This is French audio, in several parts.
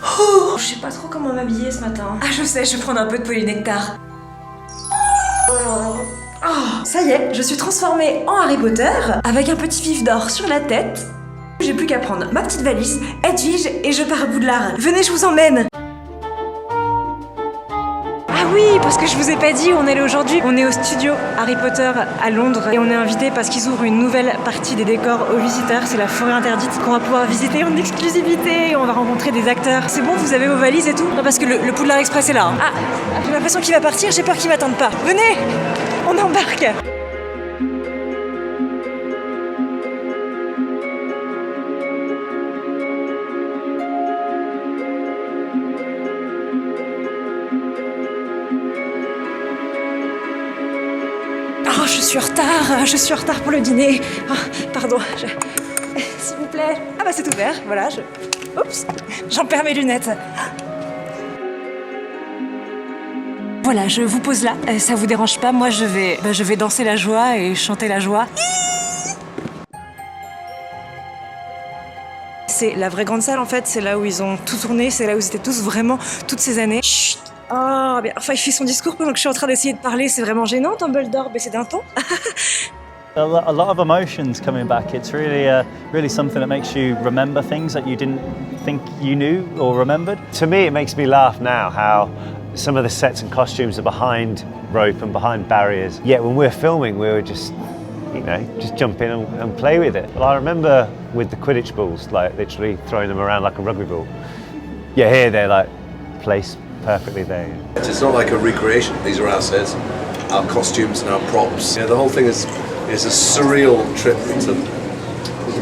Oh, je sais pas trop comment m'habiller ce matin. Ah je sais, je vais prendre un peu de polynectar. Oh, ça y est, je suis transformée en Harry Potter avec un petit vif d'or sur la tête. J'ai plus qu'à prendre ma petite valise, Edwige et je pars à Poudlard. Venez, je vous emmène. Ah oui, parce que je vous ai pas dit où on est aujourd'hui. On est au studio Harry Potter à Londres et on est invité parce qu'ils ouvrent une nouvelle partie des décors aux visiteurs. C'est la Forêt Interdite qu'on va pouvoir visiter en exclusivité et on va rencontrer des acteurs. C'est bon, vous avez vos valises et tout? Non, parce que le Poudlard Express est là. Hein. Ah, j'ai l'impression qu'il va partir, j'ai peur qu'il m'attende pas. Venez, on embarque. Oh, je suis en retard pour le dîner. Oh, pardon, s'il vous plaît. Ah bah c'est ouvert, voilà, oups, j'en perds mes lunettes. Voilà, je vous pose là, ça vous dérange pas, moi je vais danser la joie et chanter la joie. C'est la vraie grande salle en fait, c'est là où ils ont tout tourné, c'est là où ils étaient tous vraiment toutes ces années. Chut. Oh, bien, enfin il fait son discours pendant que je suis en train d'essayer de parler, c'est vraiment gênant, Dumbledore, baisser d'un ton. A lot of emotions coming back. It's really something that makes you remember things that you didn't think you knew or remembered. To me, it makes me laugh now how some of the sets and costumes are behind rope and behind barriers. Yet when we're filming, we were just jump in and play with it. Well, I remember with the Quidditch balls, like literally throwing them around like a rugby ball. Yeah, here they're like placed perfectly there. It's not like a recreation. These are our sets, our costumes and our props. Yeah, the whole thing is a surreal trip into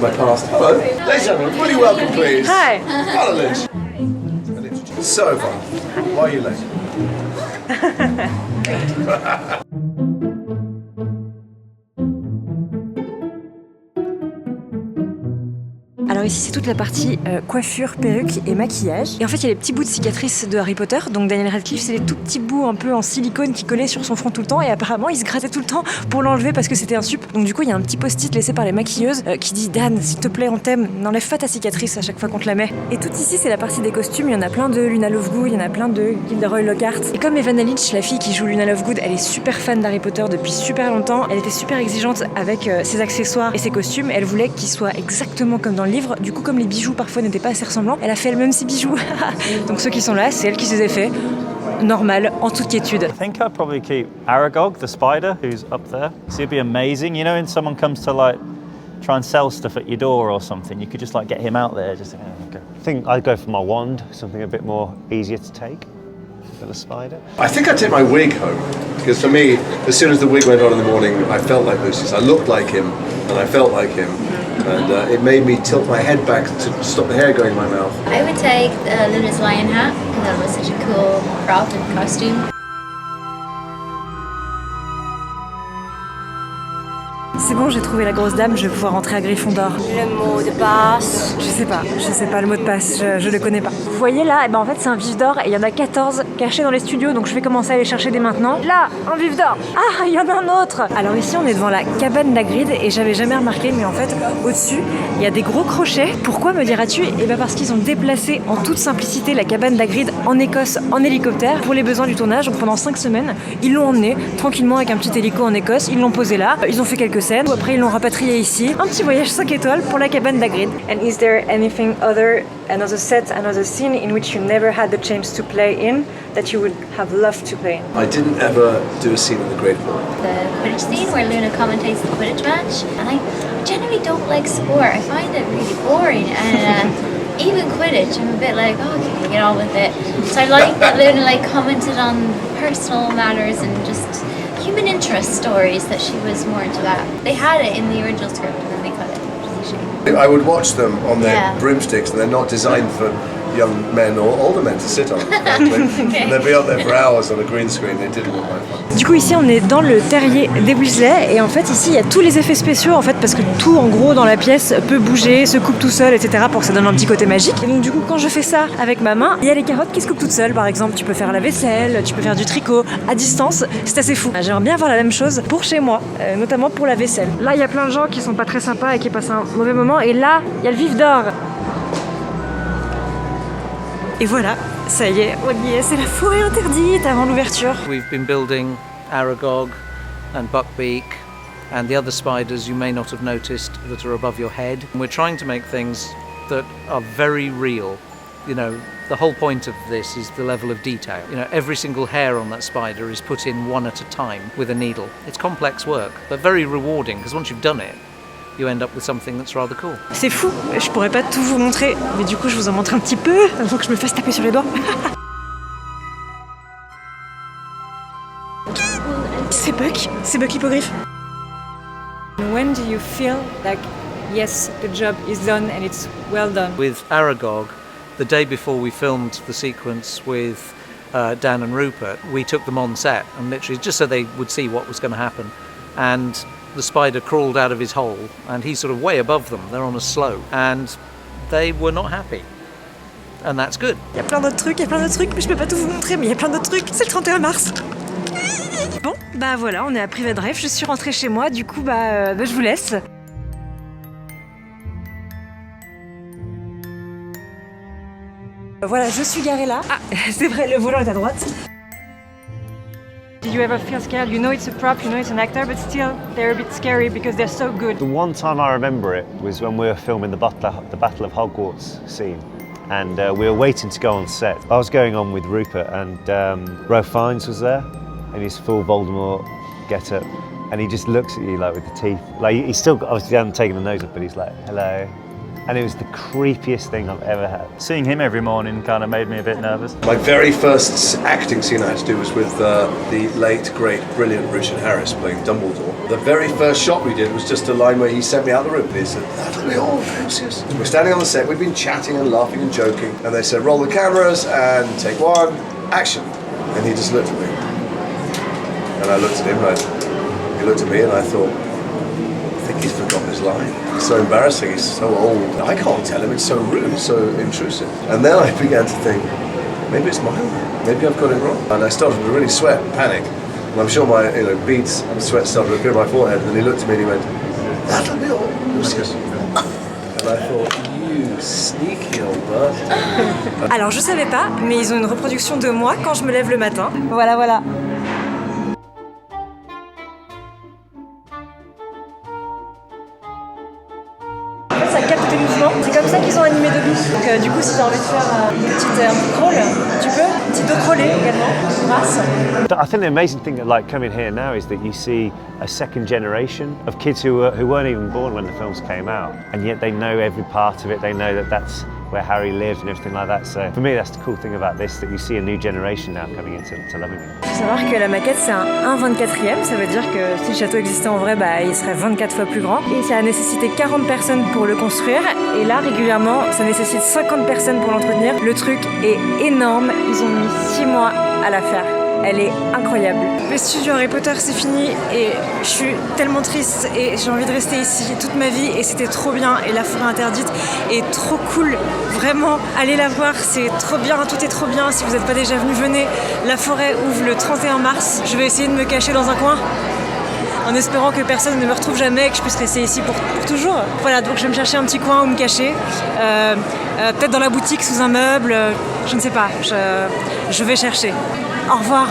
my past. Hello, ladies and gentlemen, really welcome, please. Hi. Hello, Liz. So fun. Why are you late? Alors ici c'est toute la partie coiffure, perruque et maquillage. Et en fait il y a les petits bouts de cicatrices de Harry Potter. Donc Daniel Radcliffe c'est les tout petits bouts un peu en silicone qui collaient sur son front tout le temps. Et apparemment il se grattait tout le temps pour l'enlever parce que c'était un sup. Donc du coup il y a un petit post-it laissé par les maquilleuses qui dit Dan s'il te plaît on t'aime, n'enlève pas ta cicatrice à chaque fois qu'on te la met. Et tout ici c'est la partie des costumes. Il y en a plein de Luna Lovegood, il y en a plein de Gilderoy Lockhart. Et comme Evanna Lynch, la fille qui joue Luna Lovegood, elle est super fan d'Harry Potter depuis super longtemps. Elle était super exigeante avec ses accessoires et ses costumes. Elle voulait qu'ils soient exactement comme dans le livre. Du coup comme les bijoux parfois n'étaient pas assez ressemblants, elle a fait elle-même ses bijoux. Donc ceux qui sont là, c'est elle qui se les a fait. Normal, en toute quiétude. I think I'd probably keep Aragog, the spider, who's up there. So it'd be amazing. You know, when someone comes to like try and sell stuff at your door or something, you could just like get him out there. Just okay. I think I'd go for my wand, something a bit more easier to take than a spider. I think I'd take my wig home, because for me, as soon as the wig went on in the morning, I felt like Lucius. I looked like him, and I felt like him. And it made me tilt my head back to stop the hair going in my mouth. I would take Luna's lion hat, because that was such a cool prop and costume. C'est bon, j'ai trouvé la grosse dame, je vais pouvoir rentrer à Gryffondor. Le mot de passe. Je sais pas le mot de passe, je le connais pas. Vous voyez là, en fait c'est un vif d'or et il y en a 14 cachés dans les studios, donc je vais commencer à les chercher dès maintenant. Là, un vif d'or. Ah, il y en a un autre. Alors ici on est devant la cabane d'Hagrid et j'avais jamais remarqué, mais en fait au-dessus il y a des gros crochets. Pourquoi me diras-tu? Eh bien parce qu'ils ont déplacé en toute simplicité la cabane d'Hagrid en Écosse en hélicoptère pour les besoins du tournage. Donc pendant 5 semaines, ils l'ont emmené tranquillement avec un petit hélico en Écosse, ils l'ont posé là, ils ont fait quelques scènes, après ils l'ont rapatrié ici. Un petit voyage 5 étoiles pour la cabane d'Hagrid. And is there anything other, another set, another scene in which you never had the chance to play in that you would have loved to play in? I didn't ever do a scene in the Great Hall. The Quidditch scene where Luna commentates the Quidditch match, and I generally don't like sport. I find it really boring, and even Quidditch, I'm a bit like, oh, okay, get on with it. So I like that Luna commented on personal matters and just human interest stories, that she was more into that. They had it in the original script and then they cut it, which is a shame. I would watch them on their broomsticks, and they're not designed for young men or older men to sit on. And they'd be up there for hours on a green screen. They didn't look like fun. Du coup ici on est dans le terrier des Weasley et en fait ici il y a tous les effets spéciaux en fait parce que tout en gros dans la pièce peut bouger, se coupe tout seul, etc. pour que ça donne un petit côté magique. Et donc du coup quand je fais ça avec ma main, il y a les carottes qui se coupent toutes seules par exemple. Tu peux faire la vaisselle, tu peux faire du tricot à distance, c'est assez fou. J'aimerais bien avoir la même chose pour chez moi, notamment pour la vaisselle. Là il y a plein de gens qui sont pas très sympas et qui passent un mauvais moment et là il y a le vif d'or. Et voilà, ça y est, on y est, c'est la forêt interdite avant l'ouverture. We've been building Aragog and Buckbeak and the other spiders you may not have noticed that are above your head. And we're trying to make things that are very real. You know, the whole point of this is the level of detail. You know, every single hair on that spider is put in one at a time with a needle. It's complex work, but very rewarding because once you've done it, you end up with something that's rather cool. C'est fou, je pourrais pas tout vous montrer, mais du coup je vous en montre un petit peu avant que je me fasse taper sur les doigts. C'est Buck Hippogriffe. When do you feel like, yes, the job is done and it's well done? With Aragog, the day before we filmed the sequence with Dan and Rupert, we took them on set and literally just so they would see what was going to happen. And the spider crawled out of his hole and he's sort of way above them. They're on a slope and they were not happy. And that's good. Il y a plein d'autres trucs, mais je peux pas tout vous montrer, mais il y a plein d'autres trucs. C'est le 31 mars. Bon, bah voilà, on est à Private Drive, je suis rentrée chez moi, du coup je vous laisse. Voilà, je suis garée là. Ah, c'est vrai, le volant est à droite. Did you ever feel scared? You know it's a prop, you know it's an actor, but still they're a bit scary because they're so good. The one time I remember it was when we were filming the Battle of Hogwarts scene. And we were waiting to go on set. I was going on with Rupert and Ralph Fiennes was there in his full Voldemort get-up. And he just looks at you like with the teeth. Like he's still obviously hadn't taken the nose off, but he's like, hello. And it was the creepiest thing I've ever had. Seeing him every morning kind of made me a bit nervous. My very first acting scene I had to do was with the late, great, brilliant Richard Harris playing Dumbledore. The very first shot we did was just a line where he sent me out the room and he said, "That'll be all, Lucius." We're standing on the set, we've been chatting and laughing and joking, and they said, "Roll the cameras and take one, action." And he just looked at me. And I looked at him, and he looked at me, and I thought, I think he's forgotten his line. It's so embarrassing, he's so old. I can't tell him, it's so rude, so intrusive. And then I began to think, maybe it's my line, maybe I've got it wrong. And I started to really sweat and panic. And I'm sure my beads and sweat started to appear on my forehead. And then he looked at me and he went, "That'll be all, Lucius." And I thought, you sneaky old bastard. Alors je savais pas, mais ils ont une reproduction de moi quand je me lève le matin. Voilà. Ça capte tes mouvements. C'est comme ça qu'ils ont animé Dobby. Donc du coup, si t'as envie de faire un petit crawl, tu peux. Un petit dos crawlé également, grâce. I think the amazing thing that like coming here now is that you see a second generation of kids who weren't even born when the films came out, and yet they know every part of it. They know that that's where Harry lived and everything like that. So for me, that's the cool thing about this, that you see a new generation now coming into loving it. Il faut savoir que la maquette c'est un 1/24e, ça veut dire que si le château existait en vrai, il serait 24 fois plus grand. Et ça a nécessité 40 personnes pour le construire. Et là, régulièrement, ça nécessite 50 personnes pour l'entretenir. Le truc est énorme, ils ont mis 6 mois à la faire. Elle est incroyable. Le studio Harry Potter c'est fini et je suis tellement triste et j'ai envie de rester ici toute ma vie et c'était trop bien et la forêt interdite est trop cool. Vraiment, allez la voir, c'est trop bien, tout est trop bien. Si vous n'êtes pas déjà venu, venez. La forêt ouvre le 31 mars. Je vais essayer de me cacher dans un coin en espérant que personne ne me retrouve jamais et que je puisse rester ici pour toujours. Voilà, donc je vais me chercher un petit coin où me cacher. Peut-être dans la boutique, sous un meuble, je ne sais pas. Je vais chercher. Au revoir.